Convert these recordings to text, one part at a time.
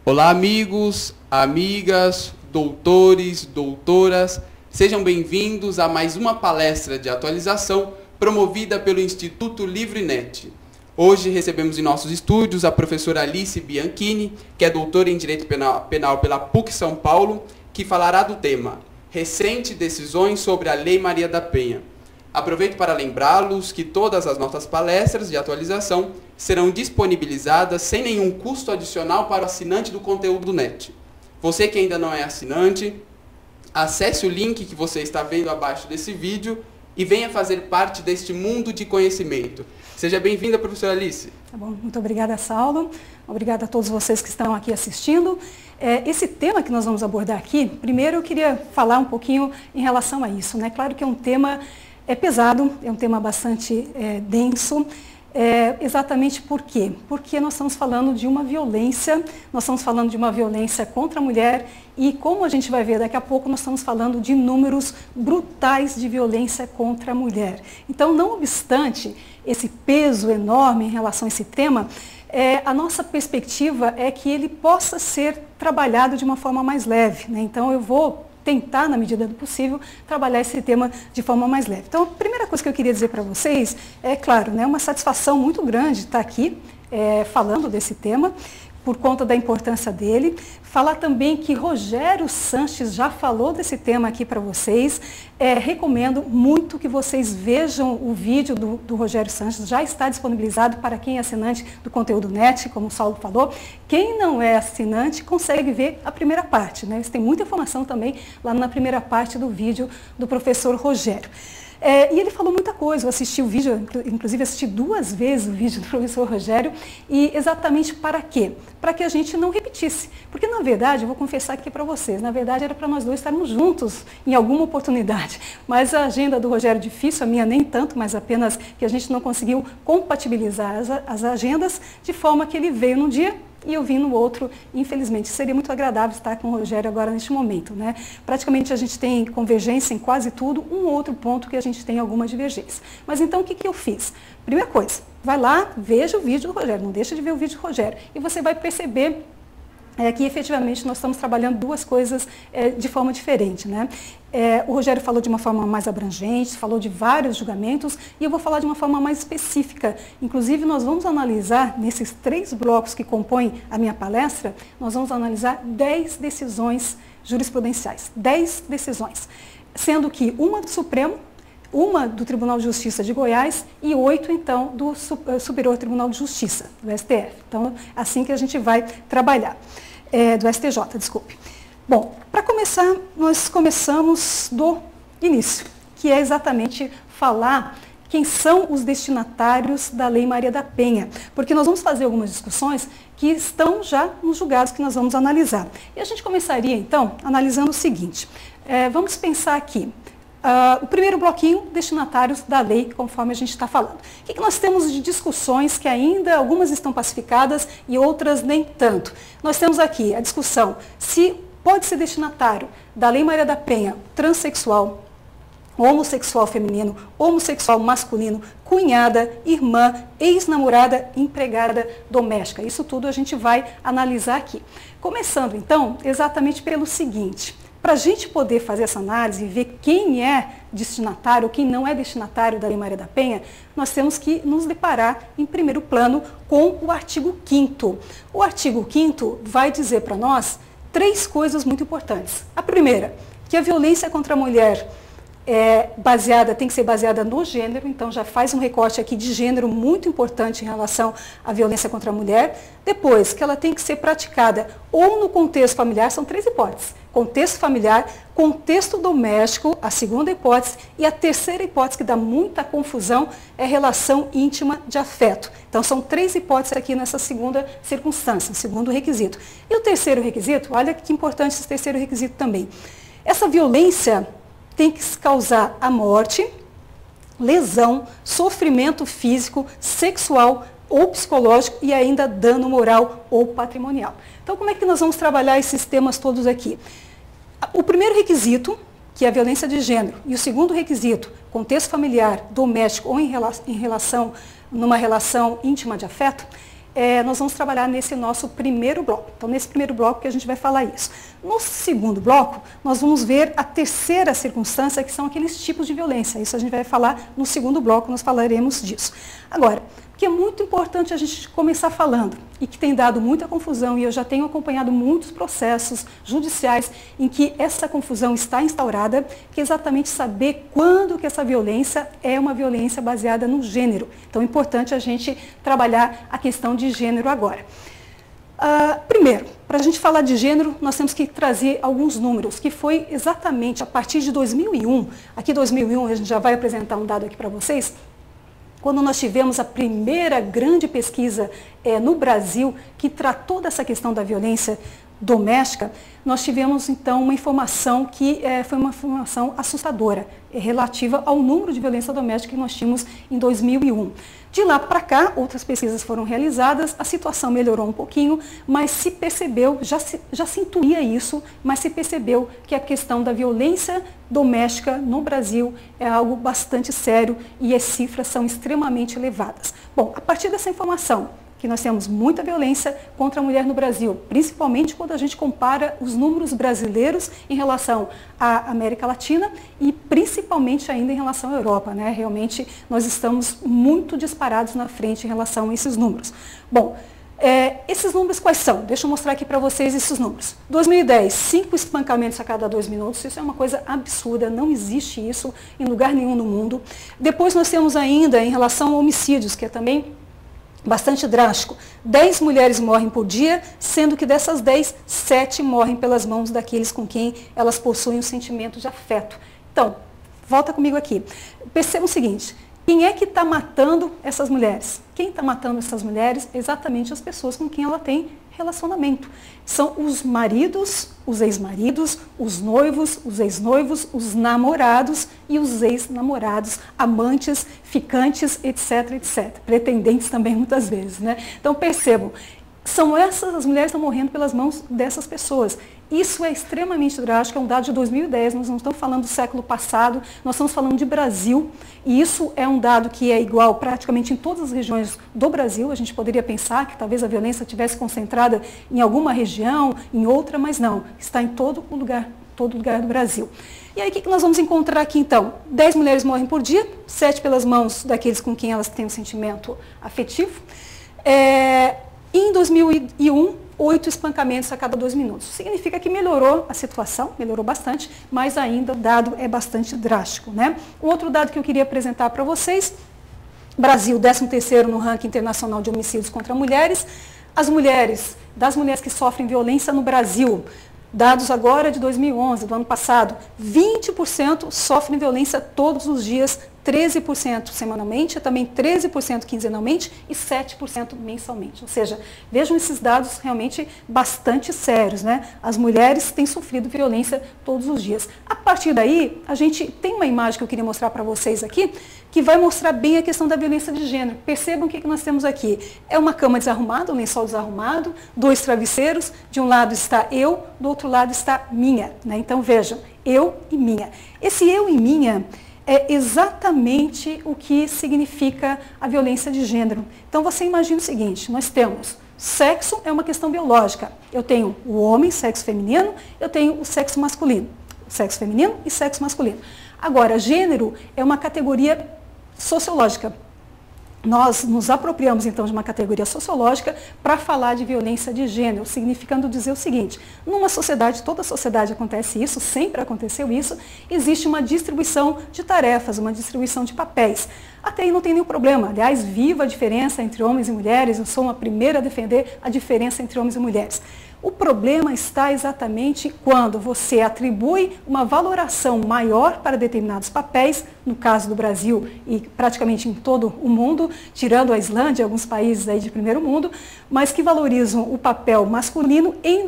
Olá, amigos, amigas, doutores, doutoras, sejam bem-vindos a mais uma palestra de atualização promovida pelo Instituto LivreNet. Hoje recebemos em nossos estúdios a professora Alice Bianchini, que é doutora em Direito Penal pela PUC São Paulo, que falará do tema Recentes decisões sobre a Lei Maria da Penha. Aproveito para lembrá-los que todas as nossas palestras de atualização serão disponibilizadas sem nenhum custo adicional para o assinante do conteúdo do NET. Você que ainda não é assinante, acesse o link que você está vendo abaixo desse vídeo e venha fazer parte deste mundo de conhecimento. Seja bem-vinda, professora Alice. Tá bom, muito obrigada, Saulo. Obrigada a todos vocês que estão aqui assistindo. Esse tema que nós vamos abordar aqui, primeiro eu queria falar um pouquinho em relação a isso, né? Claro que é um tema pesado, é um tema bastante denso. Exatamente por quê? Porque nós estamos falando de uma violência, contra a mulher e, como a gente vai ver daqui a pouco, nós estamos falando de números brutais de violência contra a mulher. Então, não obstante esse peso enorme em relação a esse tema, a nossa perspectiva é que ele possa ser trabalhado de uma forma mais leve, né? Então, eu vou tentar, na medida do possível, trabalhar esse tema de forma mais leve. Então, a primeira coisa que eu queria dizer para vocês é, claro, né, uma satisfação muito grande estar aqui falando desse tema, por conta da importância dele. Falar também que Rogério Sanches já falou desse tema aqui para vocês. Recomendo muito que vocês vejam o vídeo do Rogério Sanches, já está disponibilizado para quem é assinante do conteúdo NET, como o Saulo falou. Quem não é assinante consegue ver a primeira parte, né? Tem muita informação também lá na primeira parte do vídeo do professor Rogério. E ele falou muita coisa, eu assisti o vídeo, inclusive assisti 2 vezes o vídeo do professor Rogério, e exatamente para quê? Para que a gente não repetisse. Porque, na verdade, eu vou confessar aqui para vocês, na verdade era para nós dois estarmos juntos em alguma oportunidade. Mas a agenda do Rogério é difícil, a minha nem tanto, mas apenas que a gente não conseguiu compatibilizar as agendas, de forma que ele veio num dia e eu vim no outro. Infelizmente. Seria muito agradável estar com o Rogério agora neste momento, né? Praticamente a gente tem convergência em quase tudo, um outro ponto que a gente tem alguma divergência. Mas então o que eu fiz? Primeira coisa, vai lá, veja o vídeo do Rogério, não deixa de ver o vídeo do Rogério e você vai perceber que efetivamente nós estamos trabalhando 2 coisas de forma diferente, né? O Rogério falou de uma forma mais abrangente, falou de vários julgamentos e eu vou falar de uma forma mais específica. Inclusive, nós vamos analisar, nesses 3 blocos que compõem a minha palestra, nós vamos analisar 10 decisões jurisprudenciais, 10 decisões, sendo que uma do Supremo, uma do Tribunal de Justiça de Goiás e 8, então, do Superior Tribunal de Justiça, do STF. Então, assim que a gente vai trabalhar. Do STJ, desculpe. Bom, para começar, nós começamos do início, que é exatamente falar quem são os destinatários da Lei Maria da Penha, porque nós vamos fazer algumas discussões que estão já nos julgados que nós vamos analisar. E a gente começaria, então, analisando o seguinte. Vamos pensar aqui. O primeiro bloquinho, destinatários da lei, conforme a gente está falando. O que nós temos de discussões que ainda algumas estão pacificadas e outras nem tanto? Nós temos aqui a discussão se pode ser destinatário da Lei Maria da Penha transexual, homossexual feminino, homossexual masculino, cunhada, irmã, ex-namorada, empregada doméstica. Isso tudo a gente vai analisar aqui. Começando, então, exatamente pelo seguinte. Para a gente poder fazer essa análise e ver quem é destinatário ou quem não é destinatário da Lei Maria da Penha, nós temos que nos deparar, em primeiro plano, com o artigo 5º. O artigo 5º vai dizer para nós 3 coisas muito importantes. A primeira, que a violência contra a mulher tem que ser baseada no gênero, então já faz um recorte aqui de gênero muito importante em relação à violência contra a mulher. Depois, que ela tem que ser praticada ou no contexto familiar, são 3 hipóteses. Contexto familiar, contexto doméstico, a segunda hipótese, e a terceira hipótese que dá muita confusão é relação íntima de afeto. Então são 3 hipóteses aqui nessa segunda circunstância, segundo requisito. E o terceiro requisito, olha que importante esse terceiro requisito também. Essa violência tem que causar a morte, lesão, sofrimento físico, sexual ou psicológico e ainda dano moral ou patrimonial. Então, como é que nós vamos trabalhar esses temas todos aqui? O primeiro requisito, que é a violência de gênero, e o segundo requisito, contexto familiar, doméstico ou numa relação íntima de afeto, nós vamos trabalhar nesse nosso primeiro bloco. Então, nesse primeiro bloco que a gente vai falar isso. No segundo bloco, nós vamos ver a terceira circunstância, que são aqueles tipos de violência. Isso a gente vai falar no segundo bloco, nós falaremos disso. Agora, o que é muito importante a gente começar falando, e que tem dado muita confusão, e eu já tenho acompanhado muitos processos judiciais em que essa confusão está instaurada, que é exatamente saber quando que essa violência é uma violência baseada no gênero. Então, é importante a gente trabalhar a questão de gênero agora. Primeiro, para a gente falar de gênero, nós temos que trazer alguns números, que foi exatamente a partir de 2001, aqui 2001, a gente já vai apresentar um dado aqui para vocês, quando nós tivemos a primeira grande pesquisa no Brasil que tratou dessa questão da violência doméstica, nós tivemos então uma informação que foi uma informação assustadora, relativa ao número de violência doméstica que nós tínhamos em 2001. De lá para cá, outras pesquisas foram realizadas, a situação melhorou um pouquinho, mas se percebeu, já se intuía isso, mas se percebeu que a questão da violência doméstica no Brasil é algo bastante sério e as cifras são extremamente elevadas. Bom, a partir dessa informação, que nós temos muita violência contra a mulher no Brasil, principalmente quando a gente compara os números brasileiros em relação à América Latina e principalmente ainda em relação à Europa, né? Realmente nós estamos muito disparados na frente em relação a esses números. Bom, esses números quais são? Deixa eu mostrar aqui para vocês esses números. 2010, 5 espancamentos a cada 2 minutos, isso é uma coisa absurda, não existe isso em lugar nenhum no mundo. Depois nós temos ainda em relação a homicídios, que é também bastante drástico. 10 mulheres morrem por dia, sendo que dessas 10, 7 morrem pelas mãos daqueles com quem elas possuem um sentimento de afeto. Então, volta comigo aqui. Perceba o seguinte, quem é que está matando essas mulheres? Quem está matando essas mulheres? Exatamente as pessoas com quem ela tem relacionamento. São os maridos, os ex-maridos, os noivos, os ex-noivos, os namorados e os ex-namorados, amantes, ficantes, etc, etc. Pretendentes também muitas vezes, né? Então percebam, são essas as mulheres que estão morrendo pelas mãos dessas pessoas. Isso é extremamente drástico, é um dado de 2010, nós não estamos falando do século passado, nós estamos falando de Brasil, e isso é um dado que é igual praticamente em todas as regiões do Brasil. A gente poderia pensar que talvez a violência estivesse concentrada em alguma região, em outra, mas não, está em todo lugar do Brasil. E aí o que nós vamos encontrar aqui então? 10 mulheres morrem por dia, 7 pelas mãos daqueles com quem elas têm um sentimento afetivo. Em 2001, 8 espancamentos a cada 2 minutos. Significa que melhorou a situação, melhorou bastante, mas ainda o dado é bastante drástico, né? Um outro dado que eu queria apresentar para vocês, Brasil, 13º no ranking internacional de homicídios contra mulheres. Das mulheres que sofrem violência no Brasil, dados agora de 2011, do ano passado, 20% sofrem violência todos os dias, 13% semanalmente, também 13% quinzenalmente e 7% mensalmente. Ou seja, vejam esses dados realmente bastante sérios, né? As mulheres têm sofrido violência todos os dias. A partir daí, a gente tem uma imagem que eu queria mostrar para vocês aqui, que vai mostrar bem a questão da violência de gênero. Percebam o que nós temos aqui. É uma cama desarrumada, um lençol desarrumado, 2 travesseiros, de um lado está eu, do outro lado está minha, né? Então vejam, eu e minha. Esse eu e minha é exatamente o que significa a violência de gênero. Então você imagina o seguinte, nós temos sexo, é uma questão biológica. Eu tenho o homem, sexo feminino, eu tenho o sexo masculino. Sexo feminino e sexo masculino. Agora, gênero é uma categoria sociológica. Nós nos apropriamos, então, de uma categoria sociológica para falar de violência de gênero, significando dizer o seguinte, numa sociedade, toda sociedade acontece isso, sempre aconteceu isso, existe uma distribuição de tarefas, uma distribuição de papéis. Até aí não tem nenhum problema. Aliás, viva a diferença entre homens e mulheres, eu sou uma primeira a defender a diferença entre homens e mulheres. O problema está exatamente quando você atribui uma valoração maior para determinados papéis, no caso do Brasil e praticamente em todo o mundo, tirando a Islândia e alguns países aí de primeiro mundo, mas que valorizam o papel masculino em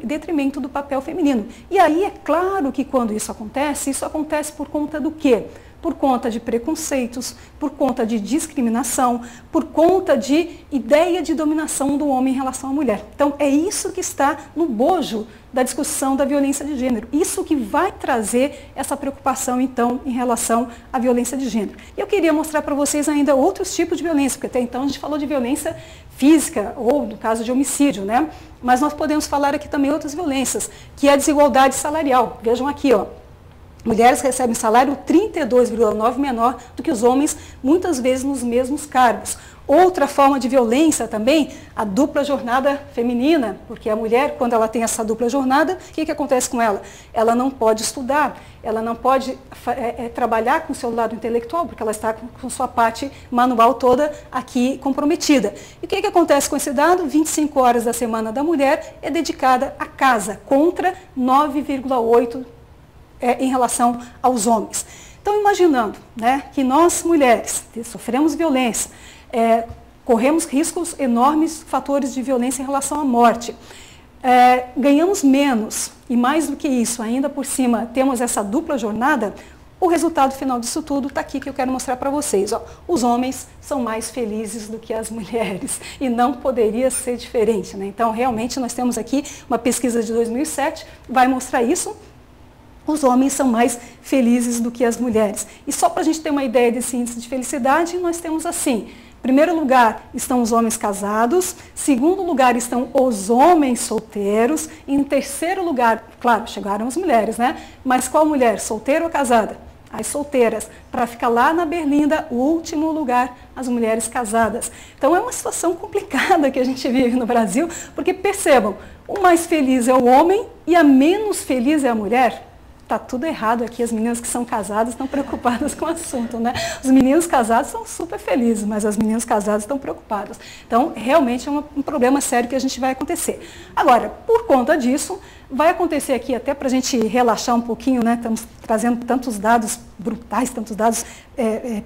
detrimento do papel feminino. E aí é claro que quando isso acontece por conta do quê? Por conta de preconceitos, por conta de discriminação, por conta de ideia de dominação do homem em relação à mulher. Então, é isso que está no bojo da discussão da violência de gênero. Isso que vai trazer essa preocupação, então, em relação à violência de gênero. E eu queria mostrar para vocês ainda outros tipos de violência, porque até então a gente falou de violência física ou no caso de homicídio, né? Mas nós podemos falar aqui também outras violências, que é a desigualdade salarial. Vejam aqui, ó. Mulheres recebem salário 32,9% menor do que os homens, muitas vezes nos mesmos cargos. Outra forma de violência também, a dupla jornada feminina, porque a mulher, quando ela tem essa dupla jornada, o que acontece com ela? Ela não pode estudar, ela não pode trabalhar com o seu lado intelectual, porque ela está com sua parte manual toda aqui comprometida. E o que acontece com esse dado? 25 horas da semana da mulher é dedicada à casa, contra 9,8% em relação aos homens. Então, imaginando, né, que nós, mulheres, sofremos violência, corremos riscos enormes, fatores de violência em relação à morte, ganhamos menos, e mais do que isso, ainda por cima, temos essa dupla jornada, o resultado final disso tudo está aqui que eu quero mostrar para vocês. Ó. Os homens são mais felizes do que as mulheres, e não poderia ser diferente, né? Então, realmente, nós temos aqui uma pesquisa de 2007, vai mostrar isso. Os homens são mais felizes do que as mulheres. E só para a gente ter uma ideia desse índice de felicidade, nós temos assim: em primeiro lugar estão os homens casados, em segundo lugar estão os homens solteiros, e em terceiro lugar, claro, chegaram as mulheres, né? Mas qual mulher, solteira ou casada? As solteiras. Para ficar lá na berlinda, o último lugar, as mulheres casadas. Então é uma situação complicada que a gente vive no Brasil, porque percebam, o mais feliz é o homem e a menos feliz é a mulher. Está tudo errado aqui, as meninas que são casadas estão preocupadas com o assunto, né? Os meninos casados são super felizes, mas as meninas casadas estão preocupadas. Então, realmente é um problema sério que a gente vai acontecer. Agora, por conta disso, vai acontecer aqui, até para a gente relaxar um pouquinho, né? Estamos trazendo tantos dados brutais, tantos dados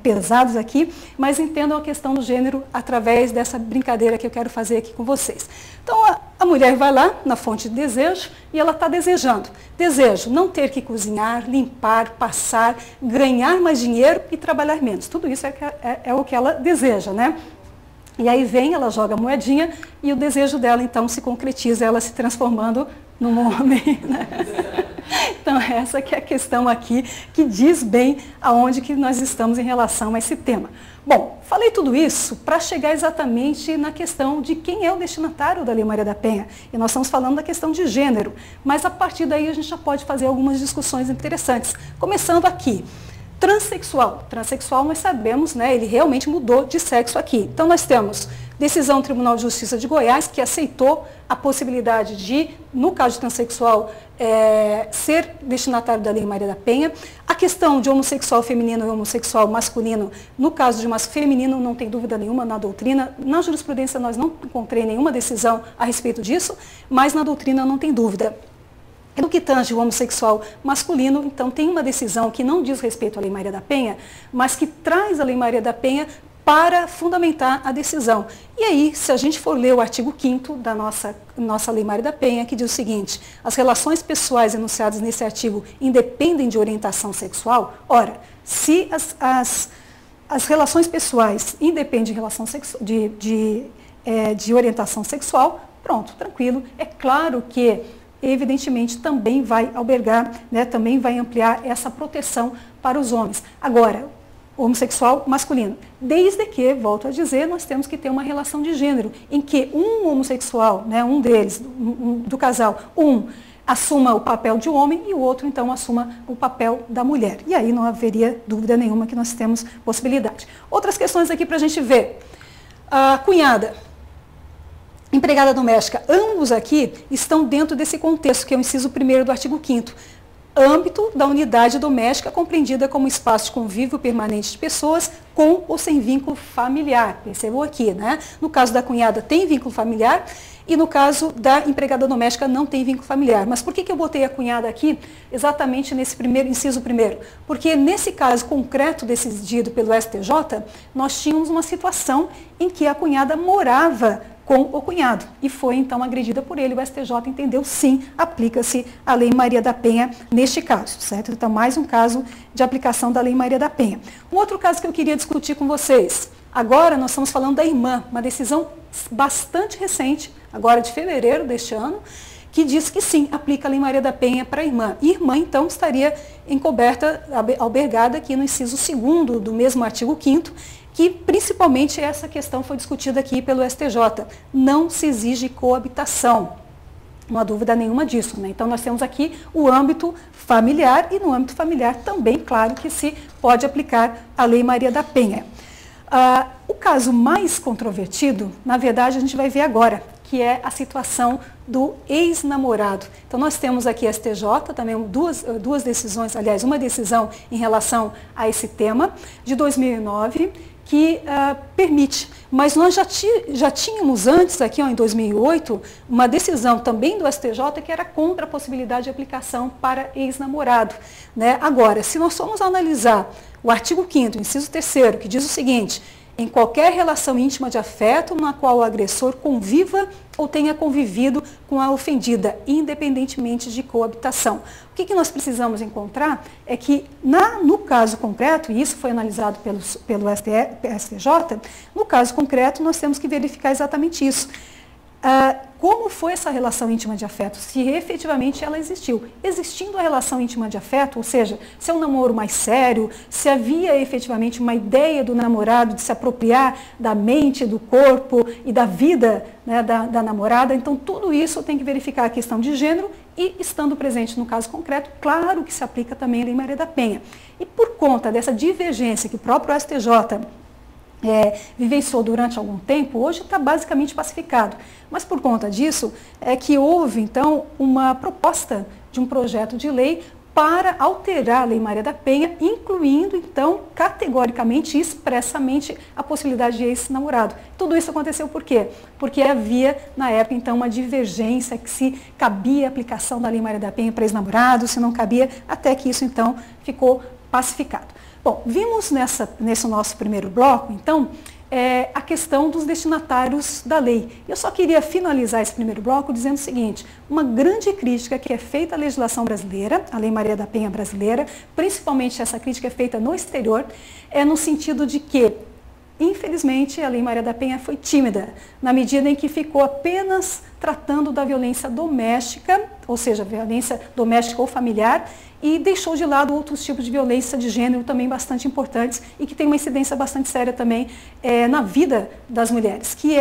pesados aqui, mas entendam a questão do gênero através dessa brincadeira que eu quero fazer aqui com vocês. Então, a mulher vai lá na fonte de desejo e ela está desejando. Desejo não ter que cozinhar, limpar, passar, ganhar mais dinheiro e trabalhar menos. Tudo isso é o que ela deseja, né? E aí vem, ela joga a moedinha e o desejo dela, então, se concretiza, ela se transformando num homem, né? Então, essa que é a questão aqui, que diz bem aonde que nós estamos em relação a esse tema. Bom, falei tudo isso para chegar exatamente na questão de quem é o destinatário da Lei Maria da Penha. E nós estamos falando da questão de gênero, mas a partir daí a gente já pode fazer algumas discussões interessantes. Começando aqui. Transexual. Transexual nós sabemos, né, ele realmente mudou de sexo aqui. Então nós temos decisão do Tribunal de Justiça de Goiás, que aceitou a possibilidade de, no caso de transexual, ser destinatário da Lei Maria da Penha. A questão de homossexual feminino e homossexual masculino, no caso de feminino, não tem dúvida nenhuma na doutrina. Na jurisprudência nós não encontrei nenhuma decisão a respeito disso, mas na doutrina não tem dúvida. No que tange o homossexual masculino, então tem uma decisão que não diz respeito à Lei Maria da Penha, mas que traz a Lei Maria da Penha para fundamentar a decisão. E aí, se a gente for ler o artigo 5º da nossa Lei Maria da Penha, que diz o seguinte: as relações pessoais enunciadas nesse artigo independem de orientação sexual. Ora, se as relações pessoais independem de, relação de orientação sexual, pronto, tranquilo. É claro que evidentemente também vai albergar, né, também vai ampliar essa proteção para os homens. Agora, homossexual masculino, desde que, volto a dizer, nós temos que ter uma relação de gênero, em que um homossexual, né, um deles, do casal, assuma o papel de homem e o outro, então, assuma o papel da mulher. E aí não haveria dúvida nenhuma que nós temos possibilidade. Outras questões aqui para a gente ver. A cunhada, empregada doméstica, ambos aqui estão dentro desse contexto, que é o inciso 1º do artigo 5º. Âmbito da unidade doméstica compreendida como espaço de convívio permanente de pessoas com ou sem vínculo familiar. Percebam aqui, né? No caso da cunhada tem vínculo familiar e no caso da empregada doméstica não tem vínculo familiar. Mas por que eu botei a cunhada aqui exatamente nesse inciso 1º? Porque nesse caso concreto decidido pelo STJ, nós tínhamos uma situação em que a cunhada morava com o cunhado e foi então agredida por ele. O STJ entendeu, sim, aplica-se a Lei Maria da Penha neste caso, certo? Então, mais um caso de aplicação da Lei Maria da Penha. Um outro caso que eu queria discutir com vocês. Agora nós estamos falando da irmã, uma decisão bastante recente, agora de fevereiro deste ano, que diz que sim, aplica a Lei Maria da Penha para a irmã. E irmã, então, estaria encoberta, albergada aqui no inciso 2º do mesmo artigo 5º, que principalmente essa questão foi discutida aqui pelo STJ. Não se exige coabitação. Não há dúvida nenhuma disso, né? Então nós temos aqui o âmbito familiar e no âmbito familiar também, claro, que se pode aplicar a Lei Maria da Penha. O caso mais controvertido, na verdade, a gente vai ver agora, que é a situação do ex-namorado. Então nós temos aqui a STJ, também duas decisões, aliás, uma decisão em relação a esse tema, de 2009, que permite. Mas nós já tínhamos antes, aqui em 2008, uma decisão também do STJ que era contra a possibilidade de aplicação para ex-namorado, né? Agora, se nós formos analisar o artigo 5º, inciso 3º, que diz o seguinte: em qualquer relação íntima de afeto na qual o agressor conviva ou tenha convivido com a ofendida, independentemente de coabitação. O que nós precisamos encontrar é que, no caso concreto, e isso foi analisado pelo STJ, no caso concreto nós temos que verificar exatamente isso. Como foi essa relação íntima de afeto, se efetivamente ela existiu. Existindo a relação íntima de afeto, ou seja, se é um namoro mais sério, se havia efetivamente uma ideia do namorado de se apropriar da mente, do corpo e da vida, né, da namorada, então tudo isso tem que verificar a questão de gênero e, estando presente no caso concreto, claro que se aplica também a Lei Maria da Penha. E por conta dessa divergência que o próprio STJ vivenciou durante algum tempo, hoje está basicamente pacificado. Mas por conta disso é que houve, então, uma proposta de um projeto de lei para alterar a Lei Maria da Penha, incluindo, então, categoricamente e expressamente a possibilidade de ex-namorado. Tudo isso aconteceu por quê? Porque havia, na época, então, uma divergência que se cabia a aplicação da Lei Maria da Penha para ex-namorado, se não cabia, até que isso, então, ficou pacificado. Bom, vimos nesse nosso primeiro bloco, então, a questão dos destinatários da lei. Eu só queria finalizar esse primeiro bloco dizendo o seguinte: uma grande crítica que é feita à legislação brasileira, à Lei Maria da Penha brasileira, principalmente essa crítica é feita no exterior, é no sentido de que, infelizmente, a Lei Maria da Penha foi tímida, na medida em que ficou apenas tratando da violência doméstica, ou seja, violência doméstica ou familiar, e deixou de lado outros tipos de violência de gênero também bastante importantes e que tem uma incidência bastante séria também na vida das mulheres, que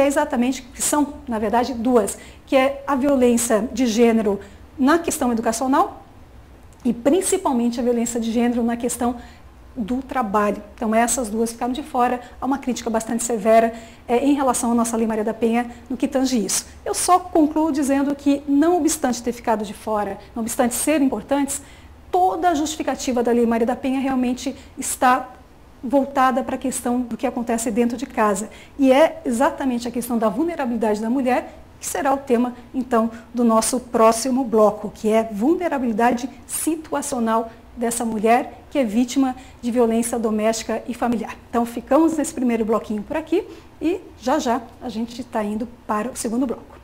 são, na verdade, duas, que é a violência de gênero na questão educacional e principalmente a violência de gênero na questão do trabalho. Então essas duas ficaram de fora. Há uma crítica bastante severa em relação à nossa Lei Maria da Penha no que tange isso. Eu só concluo dizendo que, não obstante ter ficado de fora, não obstante serem importantes, toda a justificativa da Lei Maria da Penha realmente está voltada para a questão do que acontece dentro de casa. E é exatamente a questão da vulnerabilidade da mulher que será o tema, então, do nosso próximo bloco, que é vulnerabilidade situacional dessa mulher que é vítima de violência doméstica e familiar. Então, ficamos nesse primeiro bloquinho por aqui e já a gente está indo para o segundo bloco.